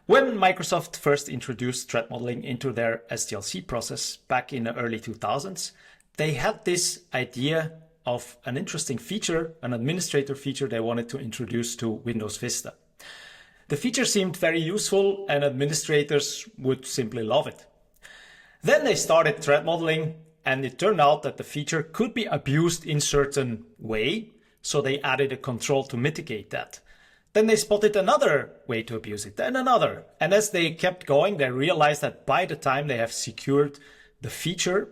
When Microsoft first introduced threat modeling into their SDLC process back in the early 2000s, they had this idea of an interesting feature, an administrator feature they wanted to introduce to Windows Vista. The feature seemed very useful and administrators would simply love it. Then they started threat modeling and it turned out that the feature could be abused in certain way, so they added a control to mitigate that. Then they spotted another way to abuse it, and another. And as they kept going, they realized that by the time they have secured the feature,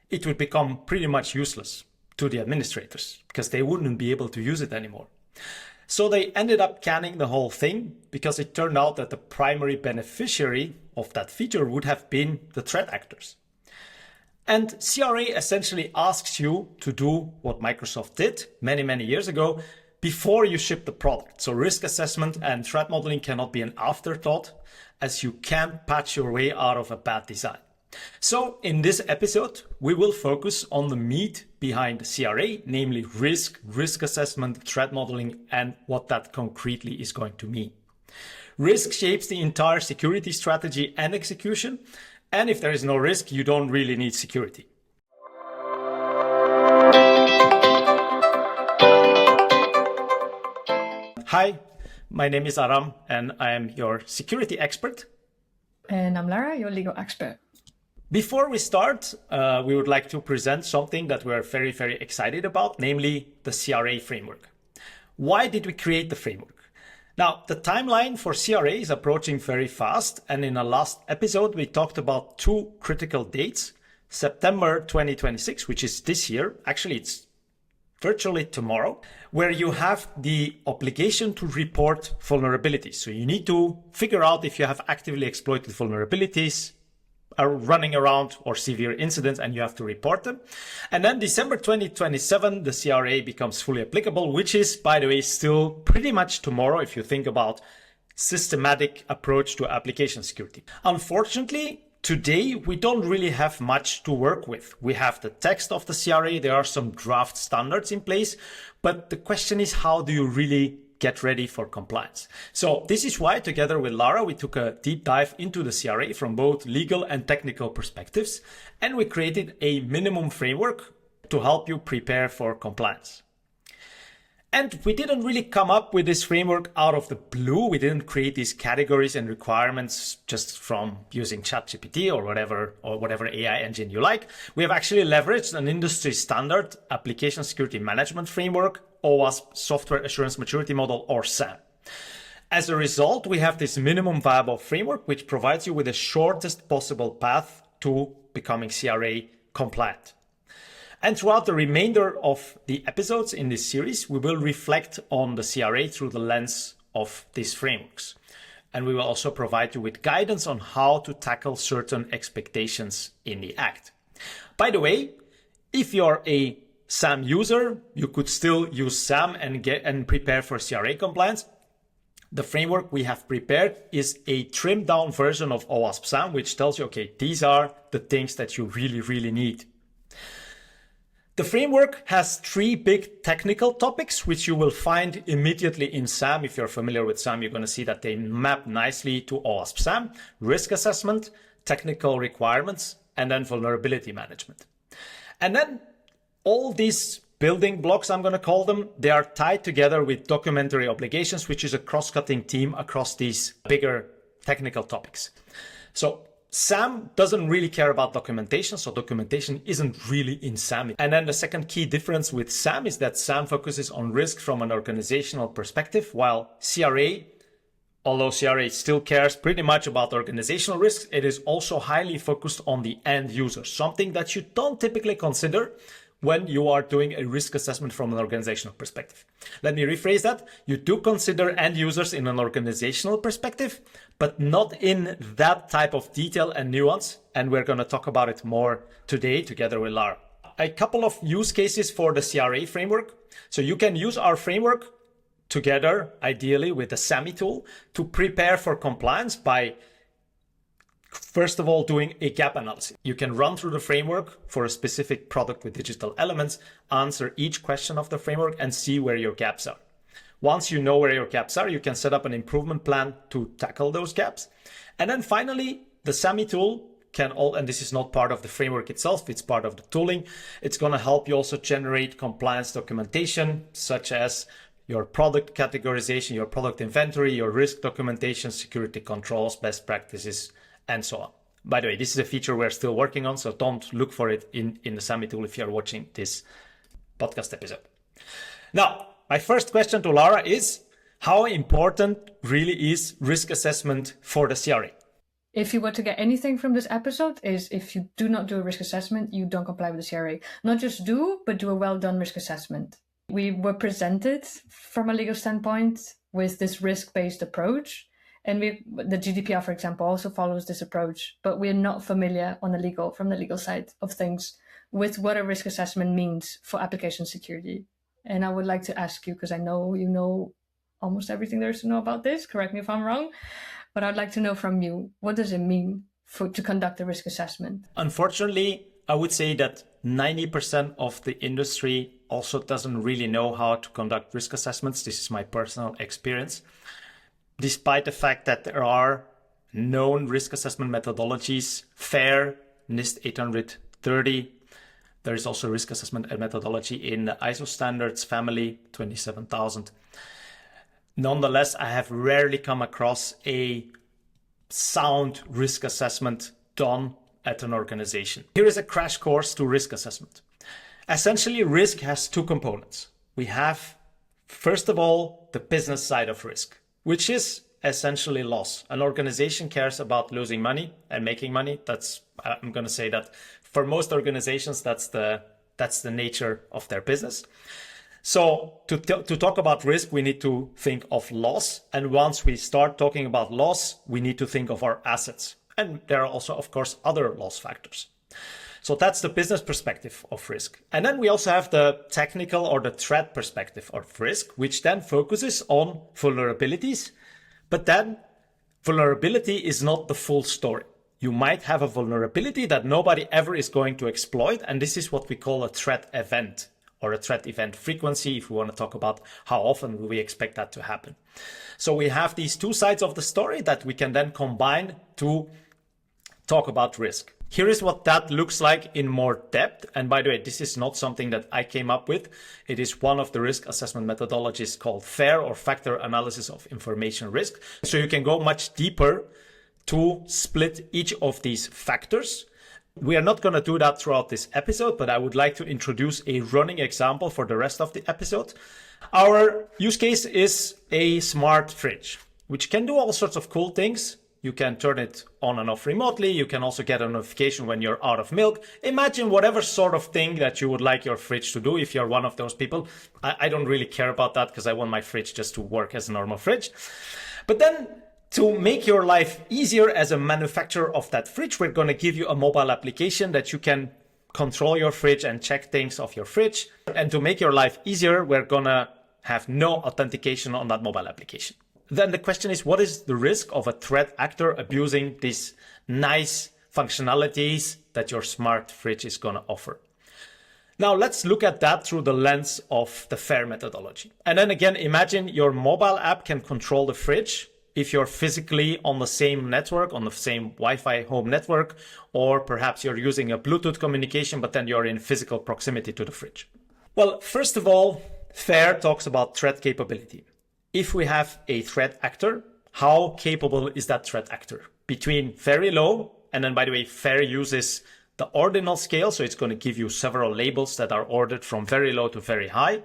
it would become pretty much useless to the administrators because they wouldn't be able to use it anymore. So they ended up canning the whole thing because it turned out that the primary beneficiary of that feature would have been the threat actors. And CRA essentially asks you to do what Microsoft did many years ago before you ship the product. So risk assessment and threat modeling cannot be an afterthought, as you can't patch your way out of a bad design. So in this episode, we will focus on the meat behind CRA, namely risk assessment, threat modeling, and what that concretely is going to mean. Risk shapes the entire security strategy and execution. And if there is no risk, you don't really need security. Hi, my name is Aram and I am your security expert. And I'm Lara, your legal expert. Before we start, we would like to present something that we're very excited about, namely the CRA Framework. Why did we create the framework? Now, the timeline for CRA is approaching very fast, and in our last episode, we talked about two critical dates. September 2026, which is this year, actually it's virtually tomorrow, where you have the obligation to report vulnerabilities. So you need to figure out if you have actively exploited vulnerabilities, are running around, or severe incidents, and you have to report them. And then December 2027, the CRA becomes fully applicable, which is, by the way, still pretty much tomorrow if you think about systematic approach to application security. Unfortunately, today, we don't really have much to work with. We have the text of the CRA, there are some draft standards in place, but the question is, how do you really get ready for compliance? So this is why, together with Lara, we took a deep dive into the CRA from both legal and technical perspectives, and we created a minimum framework to help you prepare for compliance. And we didn't really come up with this framework out of the blue. We didn't create these categories and requirements just from using ChatGPT or whatever AI engine you like. We have actually leveraged an industry standard application security management framework, OWASP, Software Assurance Maturity Model, or SAM. As a result, we have this minimum viable framework, which provides you with the shortest possible path to becoming CRA compliant. And throughout the remainder of the episodes in this series, we will reflect on the CRA through the lens of these frameworks. And we will also provide you with guidance on how to tackle certain expectations in the Act. By the way, if you're a SAM user, you could still use SAM and prepare for CRA compliance. The framework we have prepared is a trimmed down version of OWASP SAM, which tells you, okay, these are the things that you really need. The framework has three big technical topics, which you will find immediately in SAM. If you're familiar with SAM, you're going to see that they map nicely to OWASP SAM: risk assessment, technical requirements, and then vulnerability management. And then all these building blocks, I'm going to call them, they are tied together with documentary obligations, which is a cross-cutting theme across these bigger technical topics. So SAM doesn't really care about documentation, so documentation isn't really in SAM. And then the second key difference with SAM is that SAM focuses on risk from an organizational perspective, while CRA, although CRA still cares pretty much about organizational risks, it is also highly focused on the end user, something that you don't typically consider when you are doing a risk assessment from an organizational perspective. Let me rephrase that. You do consider end users in an organizational perspective, but not in that type of detail and nuance. And we're going to talk about it more today together with Lara. A couple of use cases for the CRA framework. So you can use our framework together, ideally with the SAMI tool, to prepare for compliance by first of all, doing a gap analysis. You can run through the framework for a specific product with digital elements, answer each question of the framework, and see where your gaps are. Once you know where your gaps are, you can set up an improvement plan to tackle those gaps. And then finally, the SAMI tool can and this is not part of the framework itself, it's part of the tooling. It's going to help you also generate compliance documentation, such as your product categorization, your product inventory, your risk documentation, security controls, best practices, and so on. By the way, this is a feature we're still working on, so don't look for it in the SAMI tool if you're watching this podcast episode. Now, my first question to Lara is, how important really is risk assessment for the CRA? If you were to get anything from this episode is if you do not do a risk assessment, you don't comply with the CRA. Not just do, but do a well-done risk assessment. We were presented from a legal standpoint with this risk-based approach. And the GDPR, for example, also follows this approach, but we're not familiar from the legal side of things with what a risk assessment means for application security. And I would like to ask you, because I know you know almost everything there is to know about this, correct me if I'm wrong, but I'd like to know from you, what does it mean to conduct a risk assessment? Unfortunately, I would say that 90% of the industry also doesn't really know how to conduct risk assessments. This is my personal experience. Despite the fact that there are known risk assessment methodologies, FAIR, NIST 830, there is also risk assessment methodology in the ISO standards family 27000. Nonetheless, I have rarely come across a sound risk assessment done at an organization. Here is a crash course to risk assessment. Essentially, risk has two components. We have, first of all, the business side of risk, which is essentially loss. An organization cares about losing money and making money. I'm going to say that for most organizations, that's the nature of their business. So to talk about risk, we need to think of loss. And once we start talking about loss, we need to think of our assets. And there are also, of course, other loss factors. So that's the business perspective of risk. And then we also have the technical or the threat perspective of risk, which then focuses on vulnerabilities. But then vulnerability is not the full story. You might have a vulnerability that nobody ever is going to exploit. And this is what we call a threat event, or a threat event frequency, if we want to talk about how often we expect that to happen. So we have these two sides of the story that we can then combine to talk about risk. Here is what that looks like in more depth. And by the way, this is not something that I came up with. It is one of the risk assessment methodologies called FAIR, or Factor Analysis of Information Risk. So you can go much deeper to split each of these factors. We are not going to do that throughout this episode, but I would like to introduce a running example for the rest of the episode. Our use case is a smart fridge, which can do all sorts of cool things. You can turn it on and off remotely. You can also get a notification when you're out of milk. Imagine whatever sort of thing that you would like your fridge to do if you're one of those people. I don't really care about that because I want my fridge just to work as a normal fridge. But then, to make your life easier as a manufacturer of that fridge, we're going to give you a mobile application that you can control your fridge and check things off your fridge. And to make your life easier, we're going to have no authentication on that mobile application. Then the question is, what is the risk of a threat actor abusing these nice functionalities that your smart fridge is going to offer? Now let's look at that through the lens of the FAIR methodology. And then again, imagine your mobile app can control the fridge if you're physically on the same network, on the same Wi-Fi home network, or perhaps you're using a Bluetooth communication, but then you're in physical proximity to the fridge. Well, first of all, FAIR talks about threat capability. If we have a threat actor, how capable is that threat actor? Between very low, and then by the way, FAIR uses the ordinal scale, so it's going to give you several labels that are ordered from very low to very high,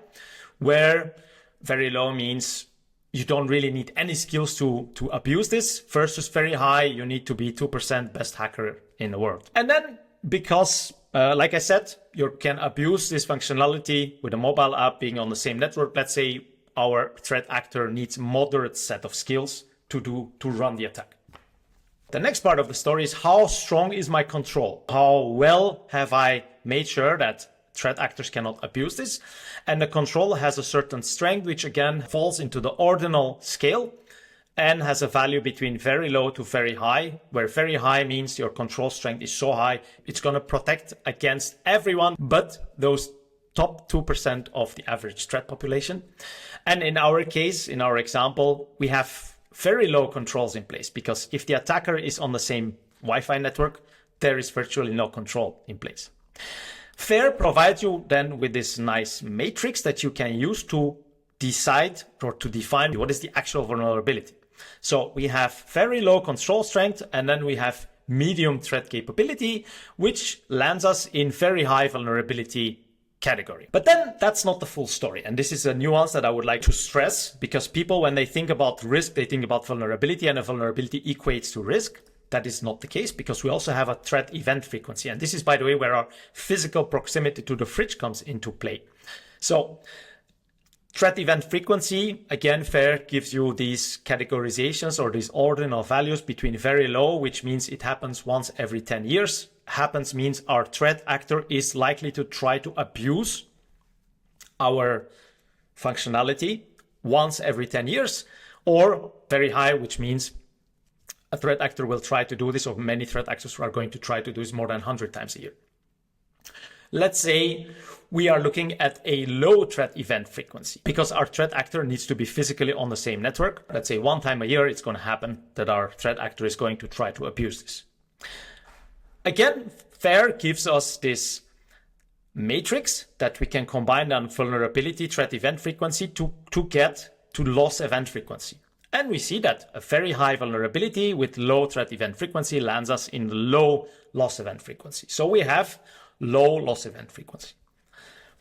where very low means you don't really need any skills to abuse this, versus very high, you need to be 2% best hacker in the world. And then because, like I said, you can abuse this functionality with a mobile app being on the same network. Let's say our threat actor needs moderate set of skills to run the attack. The next part of the story is, how strong is my control? How well have I made sure that threat actors cannot abuse this? And the control has a certain strength, which again falls into the ordinal scale and has a value between very low to very high, where very high means your control strength is so high, it's going to protect against everyone but those top 2% of the average threat population. And in our case, in our example, we have very low controls in place, because if the attacker is on the same Wi-Fi network, there is virtually no control in place. FAIR provides you then with this nice matrix that you can use to decide or to define what is the actual vulnerability. So we have very low control strength, and then we have medium threat capability, which lands us in very high vulnerability category. But then that's not the full story. And this is a nuance that I would like to stress, because people, when they think about risk, they think about vulnerability, and a vulnerability equates to risk. That is not the case, because we also have a threat event frequency. And this is, by the way, where our physical proximity to the fridge comes into play. So threat event frequency, again, FAIR gives you these categorizations or these ordinal values between very low, which means it happens once every 10 years. Happens means our threat actor is likely to try to abuse our functionality once every 10 years, or very high, which means a threat actor will try to do this, or many threat actors are going to try to do this more than 100 times a year. Let's say we are looking at a low threat event frequency, because our threat actor needs to be physically on the same network. Let's say one time a year, it's going to happen that our threat actor is going to try to abuse this. Again, FAIR gives us this matrix that we can combine on vulnerability, threat event frequency to get to loss event frequency. And we see that a very high vulnerability with low threat event frequency lands us in low loss event frequency. So we have low loss event frequency.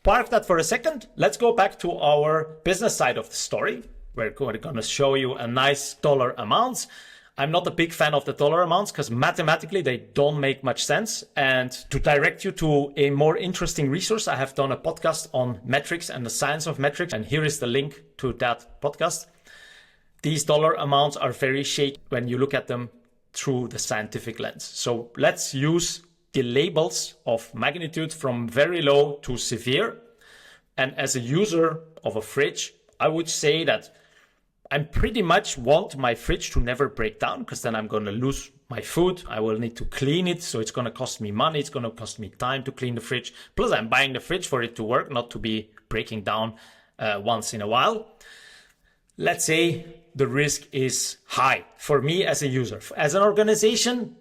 Park that for a second. Let's go back to our business side of the story. We're going to show you a nice dollar amounts. I'm not a big fan of the dollar amounts because mathematically they don't make much sense. And to direct you to a more interesting resource, I have done a podcast on metrics and the science of metrics. And here is the link to that podcast. These dollar amounts are very shaky when you look at them through the scientific lens. So let's use the labels of magnitude from very low to severe. And as a user of a fridge, I would say that I pretty much want my fridge to never break down, because then I'm going to lose my food. I will need to clean it. So it's going to cost me money. It's going to cost me time to clean the fridge. Plus I'm buying the fridge for it to work, not to be breaking down once in a while. Let's say the risk is high for me as a user. As an organization,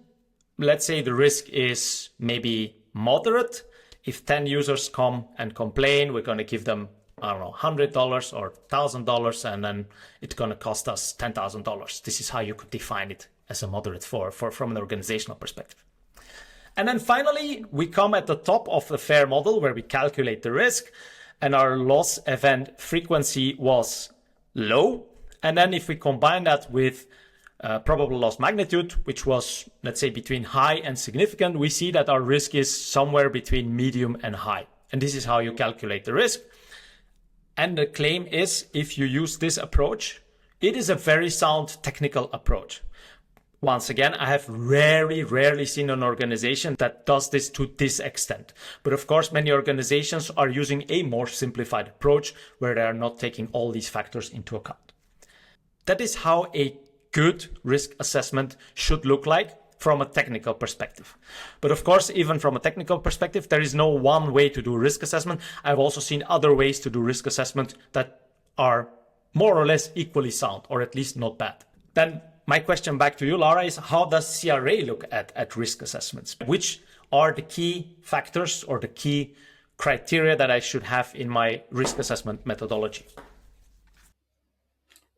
let's say the risk is maybe moderate. If 10 users come and complain, we're going to give them, I don't know, $100 or $1,000, and then it's going to cost us $10,000. This is how you could define it as a moderate from an organizational perspective. And then finally, we come at the top of the FAIR model where we calculate the risk, and our loss event frequency was low. And then if we combine that with probable loss magnitude, which was, let's say, between high and significant, we see that our risk is somewhere between medium and high. And this is how you calculate the risk. And the claim is, if you use this approach, it is a very sound technical approach. Once again, I have rarely seen an organization that does this to this extent. But of course, many organizations are using a more simplified approach where they are not taking all these factors into account. That is how a good risk assessment should look like from a technical perspective. But of course, even from a technical perspective, there is no one way to do risk assessment. I've also seen other ways to do risk assessment that are more or less equally sound, or at least not bad. Then my question back to you, Lara, is how does CRA look at risk assessments? Which are the key factors or the key criteria that I should have in my risk assessment methodology?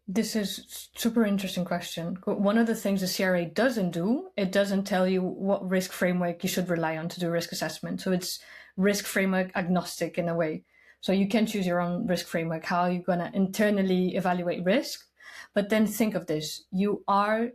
This is super interesting question. One of the things the CRA doesn't do, it doesn't tell you what risk framework you should rely on to do risk assessment. So it's risk framework agnostic in a way. So you can choose your own risk framework, how you're going to internally evaluate risk. But then think of this. You are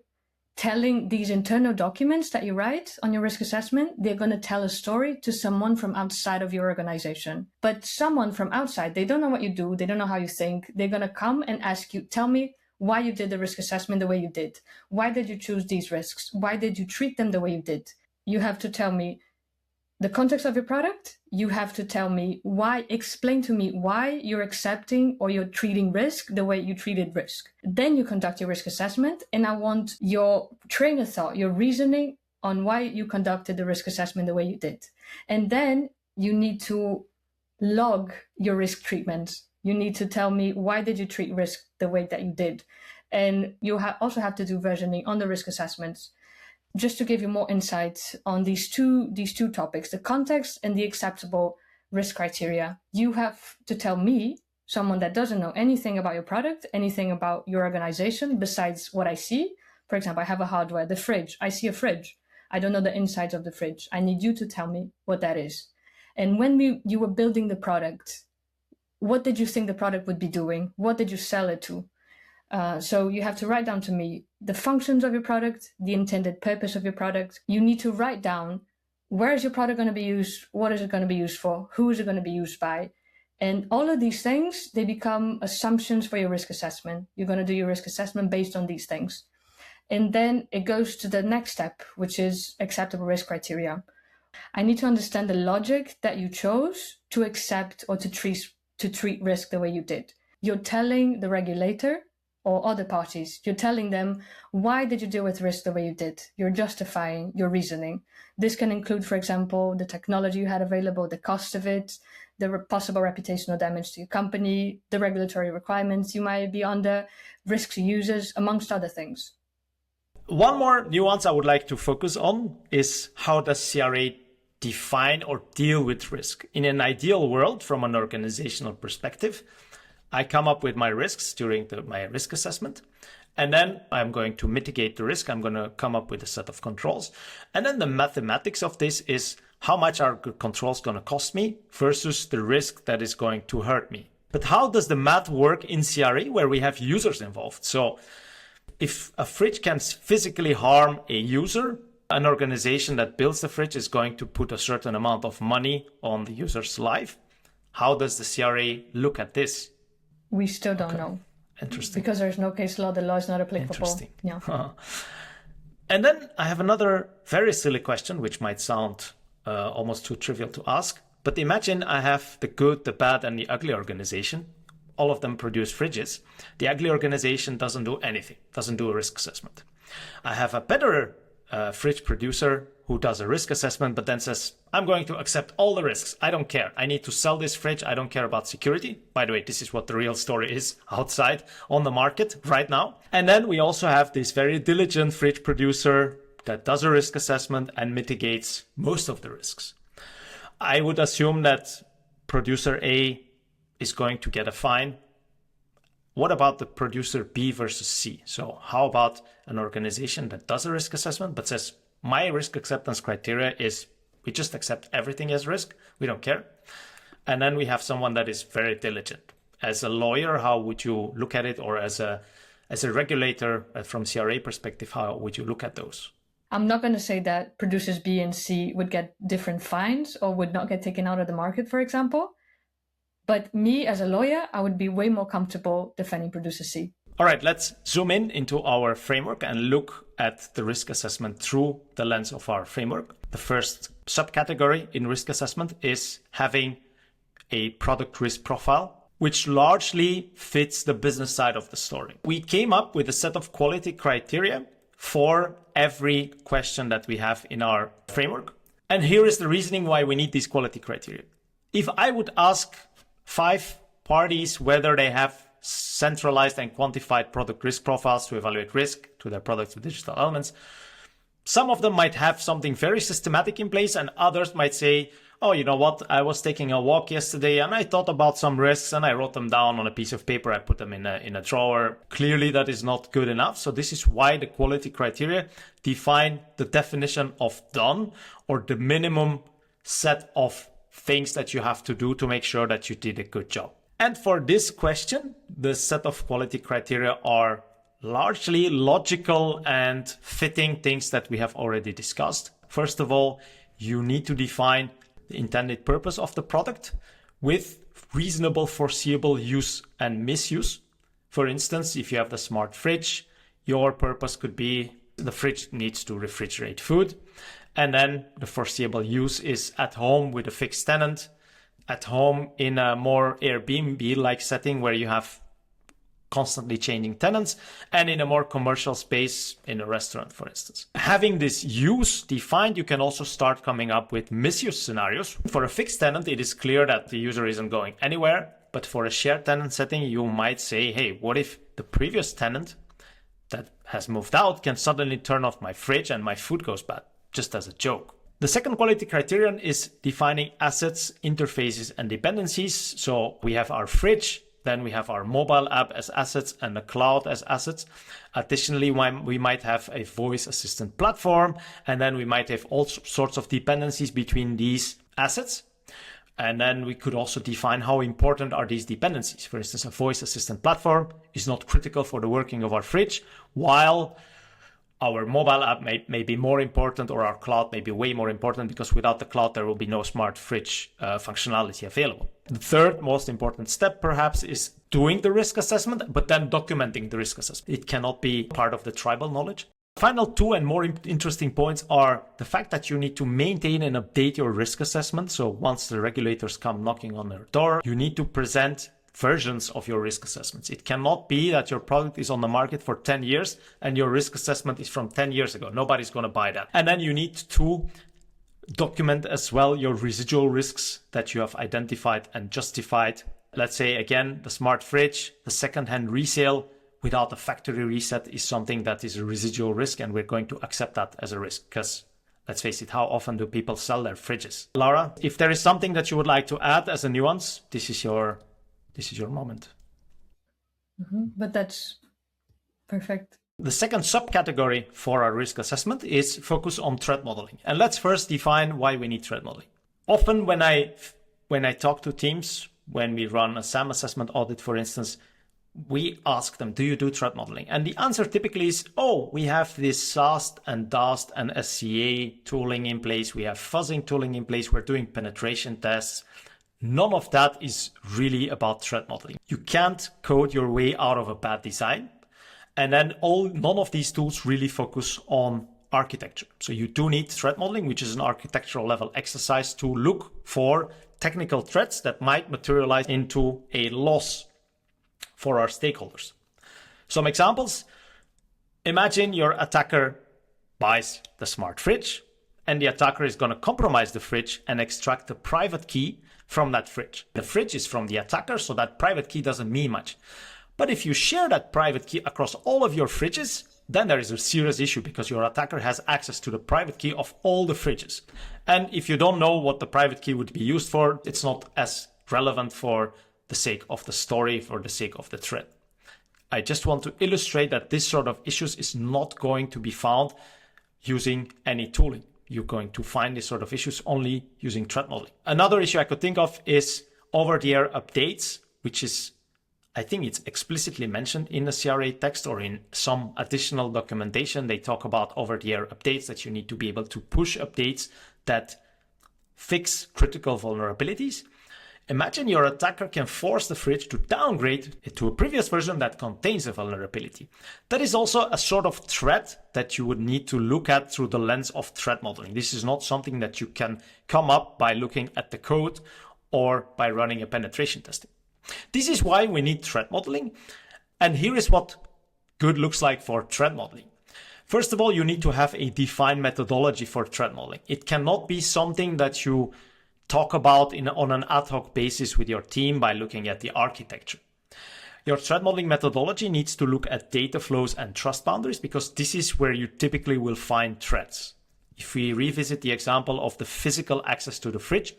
telling these internal documents that you write on your risk assessment, they're going to tell a story to someone from outside of your organization. But someone from outside, they don't know what you do. They don't know how you think. They're going to come and ask you, tell me why you did the risk assessment the way you did. Why did you choose these risks? Why did you treat them the way you did? You have to tell me the context of your product. You have to tell me why, explain to me why you're accepting or you're treating risk the way you treated risk. Then you conduct your risk assessment, and I want your train of thought, your reasoning on why you conducted the risk assessment the way you did. And then you need to log your risk treatment. You need to tell me, why did you treat risk the way that you did? And you also have to do versioning on the risk assessments. Just to give you more insights on these two topics, the context and the acceptable risk criteria, you have to tell me, someone that doesn't know anything about your product, anything about your organization besides what I see. For example, I have a hardware, the fridge. I see a fridge. I don't know the insides of the fridge. I need you to tell me what that is. And when you were building the product, what did you think the product would be doing? What did you sell it to? So you have to write down to me the functions of your product, the intended purpose of your product. You need to write down, where is your product going to be used? What is it going to be used for? Who is it going to be used by? And all of these things, they become assumptions for your risk assessment. You're going to do your risk assessment based on these things. And then it goes to the next step, which is acceptable risk criteria. I need to understand the logic that you chose to accept or to treat risk the way you did. You're telling the regulator or other parties, you're telling them, why did you deal with risk the way you did? You're justifying your reasoning. This can include, for example, the technology you had available, the cost of it, the possible reputational damage to your company, the regulatory requirements you might be under, risks to users, amongst other things. One more nuance I would like to focus on is, how does CRA define or deal with risk? In an ideal world, from an organizational perspective, I come up with my risks during my risk assessment, and then I'm going to mitigate the risk. I'm going to come up with a set of controls. And then the mathematics of this is, how much are controls going to cost me versus the risk that is going to hurt me? But how does the math work in CRA where we have users involved? So if a fridge can physically harm a user, an organization that builds the fridge is going to put a certain amount of money on the user's life. How does the CRA look at this? We still don't know. Interesting. Because there's no case law, the law is not applicable. Interesting. Yeah. And then I have another very silly question, which might sound almost too trivial to ask. But imagine I have the good, the bad, and the ugly organization. All of them produce fridges. The ugly organization doesn't do anything, doesn't do a risk assessment. I have a better fridge producer who does a risk assessment, but then says, I'm going to accept all the risks. I don't care. I need to sell this fridge. I don't care about security. By the way, this is what the real story is outside on the market right now. And then we also have this very diligent fridge producer that does a risk assessment and mitigates most of the risks. I would assume that producer A is going to get a fine. What about the producer B versus C? So how about an organization that does a risk assessment but says, my risk acceptance criteria is we just accept everything as risk. We don't care. And then we have someone that is very diligent. As a lawyer, how would you look at it? Or as a regulator from CRA perspective, how would you look at those? I'm not going to say that producers B and C would get different fines or would not get taken out of the market, for example. But me as a lawyer, I would be way more comfortable defending producer C. All right, let's zoom in into our framework and look at the risk assessment through the lens of our framework. The first subcategory in risk assessment is having a product risk profile, which largely fits the business side of the story. We came up with a set of quality criteria for every question that we have in our framework. And here is the reasoning why we need these quality criteria. If I would ask 5 parties whether they have centralized and quantified product risk profiles to evaluate risk to their products with digital elements, some of them might have something very systematic in place, and others might say, oh, you know what, I was taking a walk yesterday and I thought about some risks and I wrote them down on a piece of paper. I put them in a drawer. Clearly that is not good enough. So this is why the quality criteria define the definition of done, or the minimum set of things that you have to do to make sure that you did a good job. And for this question, the set of quality criteria are largely logical and fitting things that we have already discussed. First of all, you need to define the intended purpose of the product with reasonable foreseeable use and misuse. For instance, if you have the smart fridge, your purpose could be the fridge needs to refrigerate food. And then the foreseeable use is at home with a fixed tenant, at home in a more Airbnb-like setting where you have constantly changing tenants, and in a more commercial space in a restaurant, for instance. Having this use defined, you can also start coming up with misuse scenarios. For a fixed tenant, it is clear that the user isn't going anywhere. But for a shared tenant setting, you might say, hey, what if the previous tenant that has moved out can suddenly turn off my fridge and my food goes bad, just as a joke. The second quality criterion is defining assets, interfaces, and dependencies. So we have our fridge, then we have our mobile app as assets and the cloud as assets. Additionally, we might have a voice assistant platform, and then we might have all sorts of dependencies between these assets. And then we could also define how important are these dependencies. For instance, a voice assistant platform is not critical for the working of our fridge, while our mobile app may be more important, or our cloud may be way more important, because without the cloud, there will be no smart fridge functionality available. The third most important step, perhaps, is doing the risk assessment, but then documenting the risk assessment. It cannot be part of the tribal knowledge. Final two and more interesting points are the fact that you need to maintain and update your risk assessment. So once the regulators come knocking on their door, you need to present versions of your risk assessments. It cannot be that your product is on the market for 10 years and your risk assessment is from 10 years ago. Nobody's going to buy that. And then you need to document as well your residual risks that you have identified and justified. Let's say, again, the smart fridge, the second-hand resale without a factory reset is something that is a residual risk, and we're going to accept that as a risk because, let's face it, how often do people sell their fridges? Laura, if there is something that you would like to add as a nuance, this is your moment. But that's perfect. The second subcategory for our risk assessment is focus on threat modeling. And let's first define why we need threat modeling. Often when I talk to teams, when we run a SAM assessment audit, for instance, we ask them, do you do threat modeling? And the answer typically is, oh, we have this SAST and DAST and SCA tooling in place. We have fuzzing tooling in place. We're doing penetration tests. None of that is really about threat modeling. You can't code your way out of a bad design. And then none of these tools really focus on architecture. So you do need threat modeling, which is an architectural level exercise to look for technical threats that might materialize into a loss for our stakeholders. Some examples. Imagine your attacker buys the smart fridge, and the attacker is going to compromise the fridge and extract the private key from that fridge. The fridge is from the attacker, so that private key doesn't mean much. But if you share that private key across all of your fridges, then there is a serious issue because your attacker has access to the private key of all the fridges. And if you don't know what the private key would be used for, it's not as relevant for the sake of the story, for the sake of the threat. I just want to illustrate that this sort of issues is not going to be found using any tooling. You're going to find this sort of issues only using threat modeling. Another issue I could think of is over-the-air updates, which is, I think it's explicitly mentioned in the CRA text or in some additional documentation. They talk about over-the-air updates, that you need to be able to push updates that fix critical vulnerabilities. Imagine your attacker can force the fridge to downgrade it to a previous version that contains a vulnerability. That is also a sort of threat that you would need to look at through the lens of threat modeling. This is not something that you can come up by looking at the code or by running a penetration testing. This is why we need threat modeling. And here is what good looks like for threat modeling. First of all, you need to have a defined methodology for threat modeling. It cannot be something that you talk about on an ad hoc basis with your team by looking at the architecture. Your threat modeling methodology needs to look at data flows and trust boundaries, because this is where you typically will find threats. If we revisit the example of the physical access to the fridge,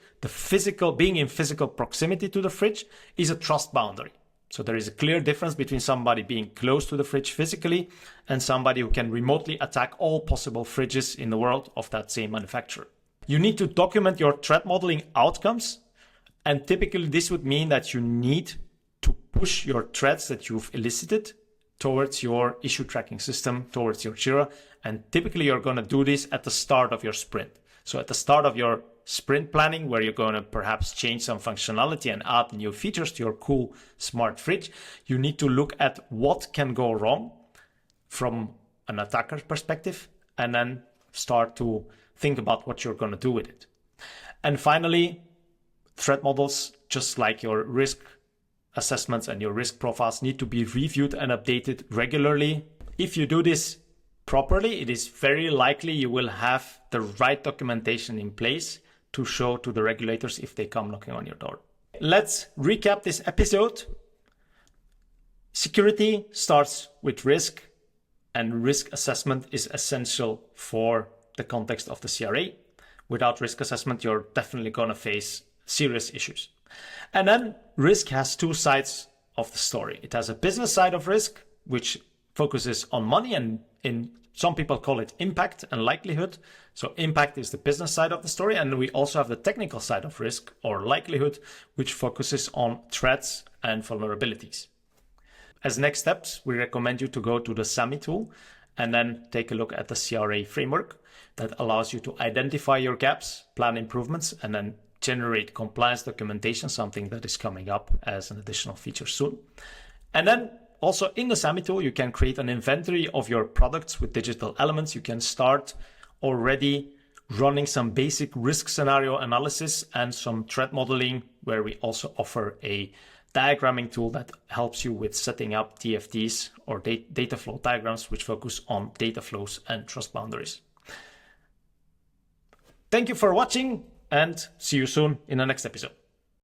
being in physical proximity to the fridge is a trust boundary. So there is a clear difference between somebody being close to the fridge physically and somebody who can remotely attack all possible fridges in the world of that same manufacturer. You need to document your threat modeling outcomes, and typically this would mean that you need to push your threats that you've elicited towards your issue tracking system, towards your Jira, and typically you're going to do this at the start of your sprint. So at the start of your sprint planning, where you're going to perhaps change some functionality and add new features to your cool smart fridge, you need to look at what can go wrong from an attacker's perspective, and then start to think about what you're going to do with it. And finally, threat models, just like your risk assessments and your risk profiles, need to be reviewed and updated regularly. If you do this properly, it is very likely you will have the right documentation in place to show to the regulators if they come knocking on your door. Let's recap this episode. Security starts with risk, and risk assessment is essential for the context of the CRA. Without risk assessment, you're definitely going to face serious issues. And then risk has two sides of the story. It has a business side of risk, which focuses on money, and some people call it impact and likelihood. So impact is the business side of the story. And we also have the technical side of risk or likelihood, which focuses on threats and vulnerabilities. As next steps, we recommend you to go to the SAMI tool and then take a look at the CRA framework that allows you to identify your gaps, plan improvements, and then generate compliance documentation, something that is coming up as an additional feature soon. And then also in the SAMI tool, you can create an inventory of your products with digital elements. You can start already running some basic risk scenario analysis and some threat modeling, where we also offer a diagramming tool that helps you with setting up DFDs or data flow diagrams, which focus on data flows and trust boundaries. Thank you for watching, and see you soon in the next episode.